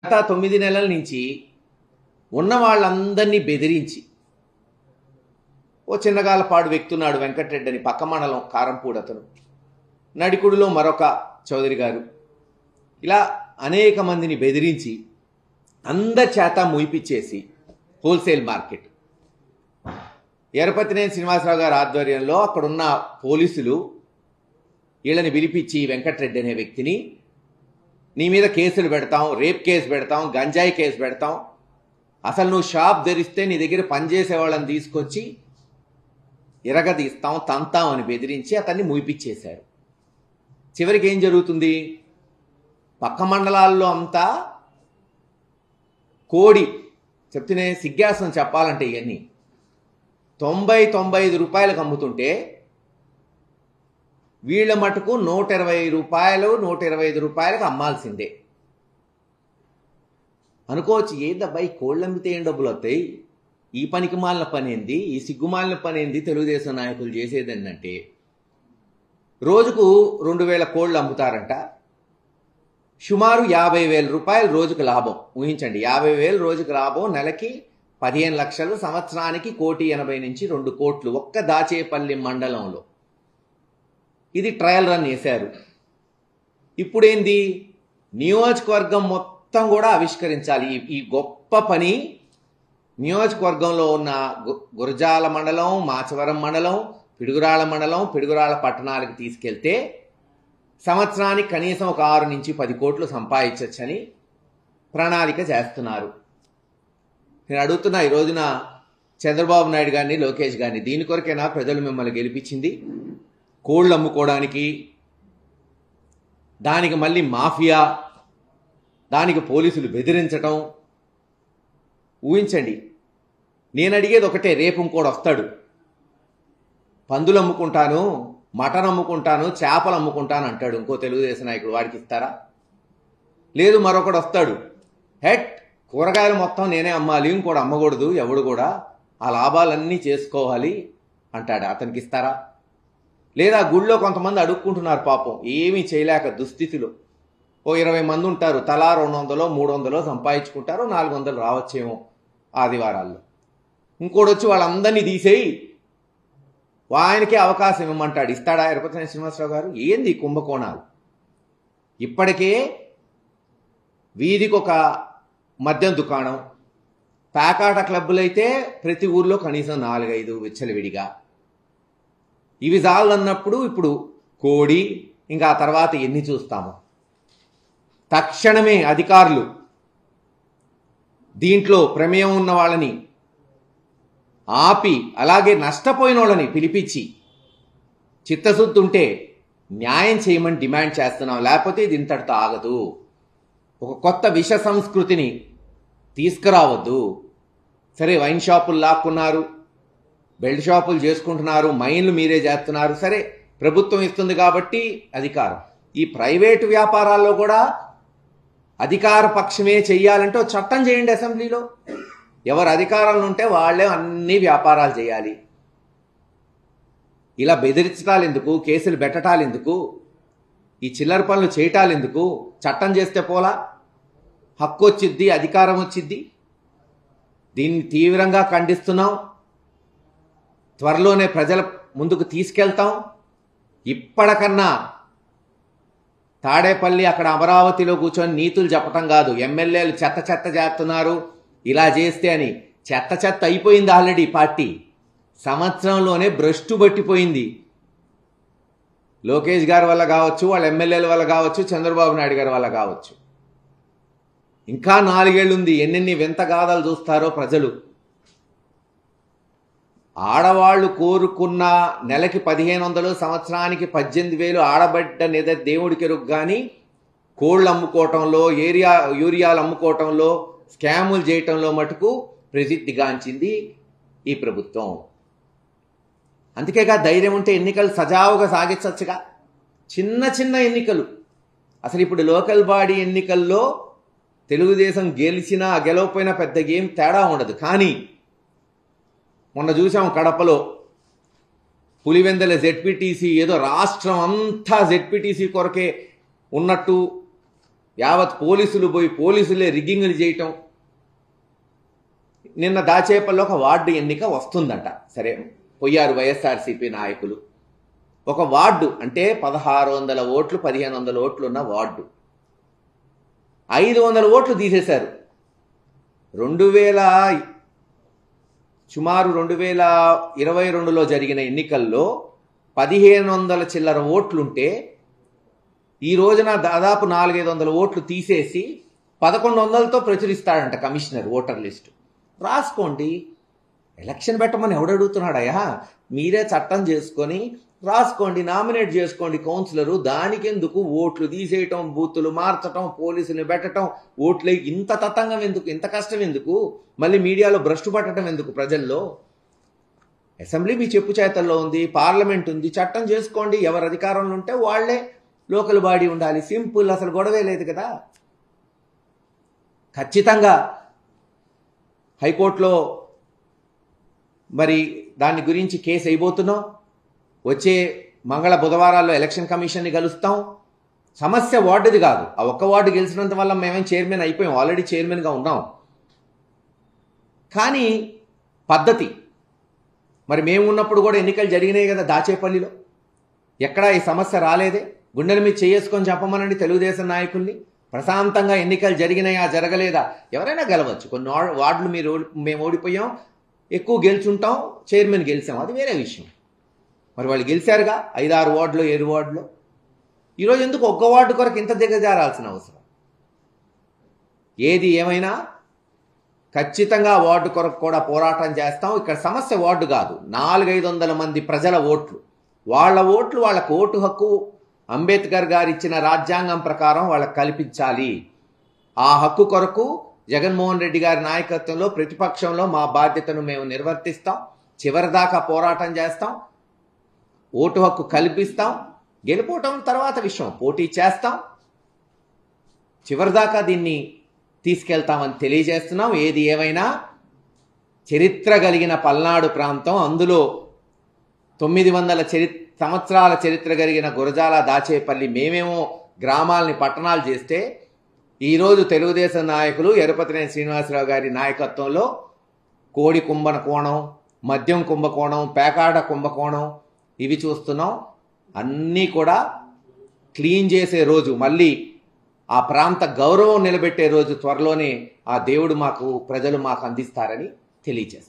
గత 9 నెలల నుంచి ఉన్న వాళ్ళందరినీ బెదిరించి ఓ చిన్నగాలపాడు వ్యక్తున్నాడు వెంకటరెడ్డి అని పక్క మండలం కారంపూడి అతను, నడికుడిలో మరొక చౌదరి గారు, ఇలా అనేక మందిని బెదిరించి అందరి చేత ముయిపిచ్చేసి హోల్సేల్ మార్కెట్ ఎరపతినేని శ్రీనివాసరావు గారి ఆధ్వర్యంలో అక్కడున్న పోలీసులు వీళ్ళని పిలిపించి వెంకటరెడ్డి అనే వ్యక్తిని నీ మీద కేసులు పెడతాం, రేప్ కేసు పెడతాం, గంజాయి కేసు పెడతాం, అసలు నువ్వు షాప్ ధరిస్తే నీ దగ్గర పనిచేసే వాళ్ళని తీసుకొచ్చి ఇరగదీస్తాం, తంతాం అని బెదిరించి అతన్ని ముయిపిచ్చేశారు. చివరికి ఏం జరుగుతుంది? పక్క మండలాల్లో అంతా కోడి చెప్తేనే సిగ్గాసం చెప్పాలంటే ఇవన్నీ 90-95 రూపాయలకు అమ్ముతుంటే వీళ్ళ మటుకు 120 రూపాయలు 125 రూపాయలకు అమ్మాల్సిందే. అనుకోవచ్చు, ఏదబ్బాయి కోళ్ళు అమ్మితే ఏం డబ్బులు వస్తాయి, ఈ పనికి మాలిన పని ఏంది, ఈ సిగ్గుమాలిన పని ఏంది తెలుగుదేశం నాయకులు చేసేది ఏంటంటే రోజుకు 2000 కోళ్ళు అమ్ముతారంట, సుమారు 50,000 రూపాయలు రోజుకు లాభం. ఊహించండి, 50,000 రోజుకు లాభం, నెలకి 15 లక్షలు, సంవత్సరానికి 1,80,00,000 నుంచి 2 కోట్లు ఒక్క దాచేపల్లి మండలంలో. ఇది ట్రయల్ రన్ చేశారు. ఇప్పుడేంది, నియోజకవర్గం మొత్తం కూడా ఆవిష్కరించాలి. ఈ గొప్ప పని నియోజకవర్గంలో ఉన్న గురజాల మండలం, మాచవరం మండలం, పిడుగురాళ్ళ మండలం, పిడుగురాళ్ళ పట్టణాలకు తీసుకెళ్తే సంవత్సరానికి కనీసం ఒక 6 నుంచి 10 కోట్లు సంపాదించవచ్చని ప్రణాళిక చేస్తున్నారు. నేను అడుగుతున్నా ఈ రోజున చంద్రబాబు నాయుడు గారిని, లోకేష్ గారిని, దీని కొరకేనా ప్రజలు మిమ్మల్ని గెలిపించింది? కోళ్ళు అమ్ముకోవడానికి, దానికి మళ్ళీ మాఫియా, దానికి పోలీసులు బెదిరించటం. ఊహించండి, నేను అడిగేది ఒకటే, రేపు ఇంకోడు వస్తాడు, పందులు అమ్ముకుంటాను, మటన్ అమ్ముకుంటాను, చేపలు అమ్ముకుంటాను అంటాడు ఇంకో తెలుగుదేశం నాయకుడు. వాడికి ఇస్తారా? లేదు, మరొకడు వస్తాడు, హెట్ కూరగాయలు మొత్తం నేనే అమ్మాలి, ఇంకోటి అమ్మకూడదు, ఎవడు కూడా ఆ లాభాలన్నీ చేసుకోవాలి అంటాడు. అతనికి ఇస్తారా? లేదా గుళ్ళో కొంతమంది అడుక్కుంటున్నారు పాపం, ఏమీ చేయలేక దుస్థితిలో, ఓ 20 మంది ఉంటారు, తలా 200 300 సంపాదించుకుంటారు, 400 రావచ్చేమో ఆదివారాల్లో. ఇంకోటి వచ్చి వాళ్ళందరినీ తీసేయి ఆయనకే అవకాశం ఇవ్వమంటాడు. ఇస్తాడా ఎరపతినేని శ్రీనివాసరావు గారు? ఏంది కుంభకోణాలు? ఇప్పటికే వీధికి ఒక మద్యం దుకాణం, పేకాట క్లబ్బులైతే ప్రతి ఊర్లో కనీసం 4-5 విచ్చలవిడిగా. ఇవి చాలన్నప్పుడు ఇప్పుడు కోడి, ఇంకా ఆ తర్వాత ఎన్ని చూస్తాము. తక్షణమే అధికారులు దీంట్లో ప్రమేయం ఉన్న వాళ్ళని ఆపి, అలాగే నష్టపోయిన వాళ్ళని పిలిపించి చిత్తశుద్ధి ఉంటే న్యాయం చేయమని డిమాండ్ చేస్తున్నాం. లేకపోతే ఇది ఇంతటితో ఆగదు. ఒక కొత్త విష సంస్కృతిని తీసుకురావద్దు. సరే, వైన్ షాపులు లాక్కున్నారు, బెల్ట్ షాపులు చేసుకుంటున్నారు, మైన్లు మీరే చేస్తున్నారు, సరే ప్రభుత్వం ఇస్తుంది కాబట్టి అధికారం. ఈ ప్రైవేటు వ్యాపారాల్లో కూడా అధికార పక్షమే చెయ్యాలంటే చట్టం చేయండి అసెంబ్లీలో. ఎవరు అధికారంలో ఉంటే వాళ్ళే అన్ని వ్యాపారాలు చేయాలి. ఇలా బెదిరించటాలు ఎందుకు, కేసులు పెట్టటాలు ఎందుకు, ఈ చిల్లర పనులు చేయటాలు ఎందుకు? చట్టం చేస్తే పోలా, హక్కు వచ్చిద్ది, అధికారం వచ్చిద్ది. దీన్ని తీవ్రంగా ఖండిస్తున్నాం. త్వరలోనే ప్రజల ముందుకు తీసుకెళ్తాం. ఇప్పటికన్నా తాడేపల్లి, అక్కడ అమరావతిలో కూర్చొని నీతులు చెప్పటం కాదు, ఎమ్మెల్యేలు చెత్త చెత్త చేస్తున్నారు ఇలా చేస్తే అని. చెత్త చెత్త అయిపోయింది ఆల్రెడీ పార్టీ. సంవత్సరంలోనే భ్రష్టు పట్టిపోయింది. లోకేష్ గారి వల్ల కావచ్చు, వాళ్ళ ఎమ్మెల్యేల వల్ల కావచ్చు, చంద్రబాబు నాయుడు గారి వల్ల కావచ్చు. ఇంకా 4 ఏళ్ళు ఉంది. ఎన్నెన్ని వింత గాథలు చూస్తారో ప్రజలు. ఆడవాళ్లు కోరుకున్న నెలకి 1,500, సంవత్సరానికి 18,000 ఆడబడ్డ నిద దేవుడికెరుగు. కానీ కోళ్ళు అమ్ముకోవటంలో, యూరియాలు అమ్ముకోవటంలో, స్కాములు చేయటంలో మటుకు ప్రసిద్ధిగాంచింది ఈ ప్రభుత్వం. అందుకేగా ధైర్యం ఉంటే ఎన్నికలు సజావుగా సాగించవచ్చుగా. చిన్న చిన్న ఎన్నికలు. అసలు ఇప్పుడు లోకల్ బాడీ ఎన్నికల్లో తెలుగుదేశం గెలిచినా గెలవపోయినా పెద్ద ఏం తేడా ఉండదు. కానీ మొన్న చూసాం కడపలో పులివెందల జెడ్పీటీసీ, ఏదో రాష్ట్రం అంతా జెడ్పీటీసీ కొరకే ఉన్నట్టు యావత్ పోలీసులు పోయి పోలీసులే రిగ్గింగ్లు చేయటం. నిన్న దాచేపల్లో ఒక వార్డు ఎన్నిక వస్తుందంట. సరే, పోయారు వైఎస్ఆర్సీపీ నాయకులు. ఒక వార్డు అంటే 1600 ఓట్లు 1500 ఓట్లు ఉన్న వార్డు 500 ఓట్లు తీసేశారు. సుమారు 2022లో జరిగిన ఎన్నికల్లో 1500 చిల్లర ఓట్లుంటే ఈ రోజున దాదాపు 400-500 ఓట్లు తీసేసి 1100తో ప్రచురిస్తాడంట కమిషనర్ ఓటర్ లిస్టు. రాసుకోండి. ఎలక్షన్ పెట్టమని ఎవడడుగుతున్నాడయ్యా? మీరే చట్టం చేసుకొని రాసుకోండి, నామినేట్ చేసుకోండి కౌన్సిలరు. దానికెందుకు ఓట్లు తీసేయటం, బూతులు మార్చటం, పోలీసులు పెట్టడం, ఓట్లే ఇంత తతంగం ఎందుకు, ఇంత కష్టం ఎందుకు? మళ్ళీ మీడియాలో భ్రష్టు పట్టడం ఎందుకు ప్రజల్లో? అసెంబ్లీ మీ చెప్పు చేతల్లో ఉంది, పార్లమెంట్ ఉంది, చట్టం చేసుకోండి. ఎవరు అధికారంలో ఉంటే వాళ్లే లోకల్ బాడీ ఉండాలి. సింపుల్, అసలు గొడవే లేదు కదా. ఖచ్చితంగా హైకోర్టులో మరి దాని గురించి కేసు అయిపోతున్నాం. వచ్చే మంగళ బుధవారాల్లో ఎలక్షన్ కమిషన్ని కలుస్తాం. సమస్య వార్డుది కాదు. ఆ ఒక్క వార్డు గెలిచినంత వల్ల మేమేం చైర్మన్ అయిపోయాం, ఆల్రెడీ చైర్మన్గా ఉన్నాం. కానీ పద్ధతి మరి మేము ఉన్నప్పుడు కూడా ఎన్నికలు జరిగినాయి కదా దాచేపల్లిలో. ఎక్కడా ఈ సమస్య రాలేదే. గుండెల మీద చేసుకొని చెప్పమనండి తెలుగుదేశం నాయకుల్ని. ప్రశాంతంగా ఎన్నికలు జరిగినాయా జరగలేదా? ఎవరైనా గెలవచ్చు. కొన్ని వార్డులు మేము ఓడిపోయాం, ఎక్కువ గెలుచుంటాం, చైర్మన్ గెలిచాం, అది వేరే విషయం. మరి వాళ్ళు గెలిచారుగా 5-6 వార్డులో 7 వార్డులో. ఈరోజు ఎందుకు ఒక్క వార్డు కొరకు ఇంత దిగజారాల్సిన అవసరం? ఏది ఏమైనా ఖచ్చితంగా వార్డు కొరకు కూడా పోరాటం చేస్తాం. ఇక్కడ సమస్య వార్డు కాదు, 400-500 మంది ప్రజల ఓట్లు. వాళ్ళ ఓట్లు, వాళ్ళకు ఓటు హక్కు అంబేద్కర్ గారు ఇచ్చిన రాజ్యాంగం ప్రకారం వాళ్ళకు కల్పించాలి. ఆ హక్కు కొరకు జగన్మోహన్ రెడ్డి గారి నాయకత్వంలో ప్రతిపక్షంలో మా బాధ్యతను మేము నిర్వర్తిస్తాం. చివరిదాకా పోరాటం చేస్తాం. ఓటు హక్కు కల్పిస్తాం. గెలుపోవటం తర్వాత విషయం, పోటీ చేస్తాం. చివరిదాకా దీన్ని తీసుకెళ్తామని తెలియజేస్తున్నాం. ఏది ఏమైనా చరిత్ర కలిగిన పల్నాడు ప్రాంతం, అందులో 900 సంవత్సరాల చరిత్ర కలిగిన గురజాల దాచేపల్లి, మేమేమో గ్రామాలని పట్టణాలు చేస్తే ఈరోజు తెలుగుదేశం నాయకులు ఎరపతినేని శ్రీనివాసరావు గారి నాయకత్వంలో కోడి కుంభకోణం, మద్యం కుంభకోణం, పేకాట కుంభకోణం ఇవి చూస్తున్నాం. అన్నీ కూడా క్లీన్ చేసే రోజు, మళ్ళీ ఆ ప్రాంత గౌరవం నిలబెట్టే రోజు త్వరలోనే ఆ దేవుడు మాకు, ప్రజలు మాకు అందిస్తారని తెలియజేస్తారు.